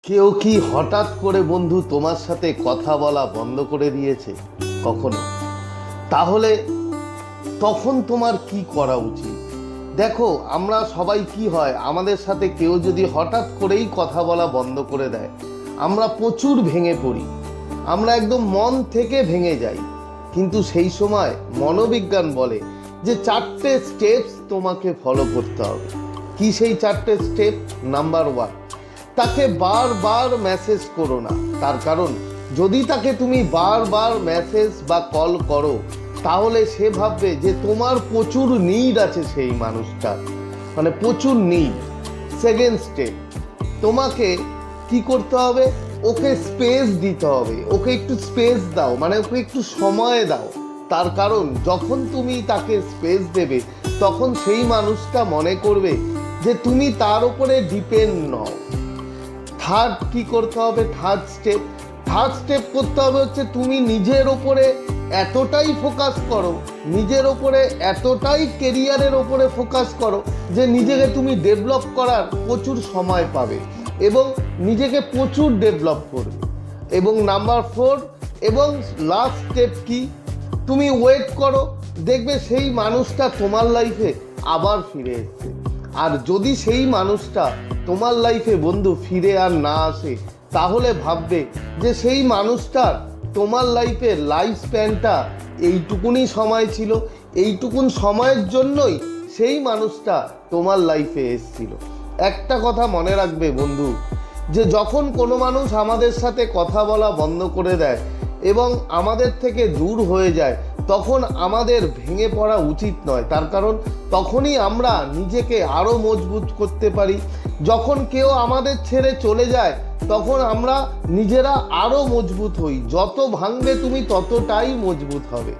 কেউ কি হঠাৎ করে বন্ধু তোমার সাথে কথা বলা বন্ধ করে দিয়েছে কখনো? তাহলে তখন তোমার কি করা উচিত? দেখো, আমরা সবাই কি হয়, আমাদের সাথে কেউ যদি হঠাৎ করেই কথা বলা বন্ধ করে দেয়, আমরা প্রচুর ভেঙে পড়ি, আমরা একদম মন থেকে ভেঙে যাই। কিন্তু সেই সময় মনোবিজ্ঞান বলে যে 4টে স্টেপস তোমাকে ফলো করতে হবে। কি সেই 4টে স্টেপ? নাম্বার 1, তাকে বারবার মেসেজ করো না। তার কারণ যদি তাকে তুমি বারবার মেসেজ বা কল করো, তাহলে সে ভাববে যে তোমার প্রচুর নিড আছে সেই মানুষটার, মানে প্রচুর নিড। সেকেন্ড স্টেপ, তোমাকে কি করতে হবে? ওকে স্পেস দিতে হবে। ওকে একটু স্পেস দাও, মানে ওকে একটু সময় দাও। তার কারণ যখন তুমি তাকে স্পেস দেবে, তখন সেই মানুষটা মনে করবে যে তুমি তার উপরে ডিপেন্ড নও। থার্ড কি করতে হবে? থার্ড স্টেপ করতে হবে হচ্ছে তুমি নিজের ওপরে এতটাই ফোকাস করো, নিজের ওপরে এতটাই কেরিয়ারের ওপরে ফোকাস করো যে নিজেকে তুমি ডেভেলপ করার প্রচুর সময় পাবে এবং নিজেকে প্রচুর ডেভেলপ করবে। এবং নাম্বার 4 এবং লাস্ট স্টেপ কি? তুমি ওয়েট করো, দেখবে সেই মানুষটা তোমার লাইফে আবার ফিরে এসছে। আর যদি সেই মানুষটা তোমার লাইফে বন্ধু ফিরে আর না আসে, তাহলে ভাববে যে সেই মানুষটার তোমার লাইফের লাইফ স্প্যানটা এইটুকুনি সময় ছিল, এইটুকুন সময়ের জন্যই সেই মানুষটা তোমার লাইফে এসেছিল। একটা কথা মনে রাখবে বন্ধু, যে যখন কোনো মানুষ আমাদের সাথে কথা বলা বন্ধ করে দেয় এবং আমাদের থেকে দূর হয়ে যায়, তখন আমাদের ভেঙে পড়া উচিত নয়। তার কারণ তখনই আমরা নিজেকে আরও মজবুত করতে পারি। যখন কেউ আমাদের ছেড়ে চলে যায়, তখন আমরা নিজেরা আরও মজবুত হই। যত ভাঙবে তুমি ততটাই মজবুত হবে।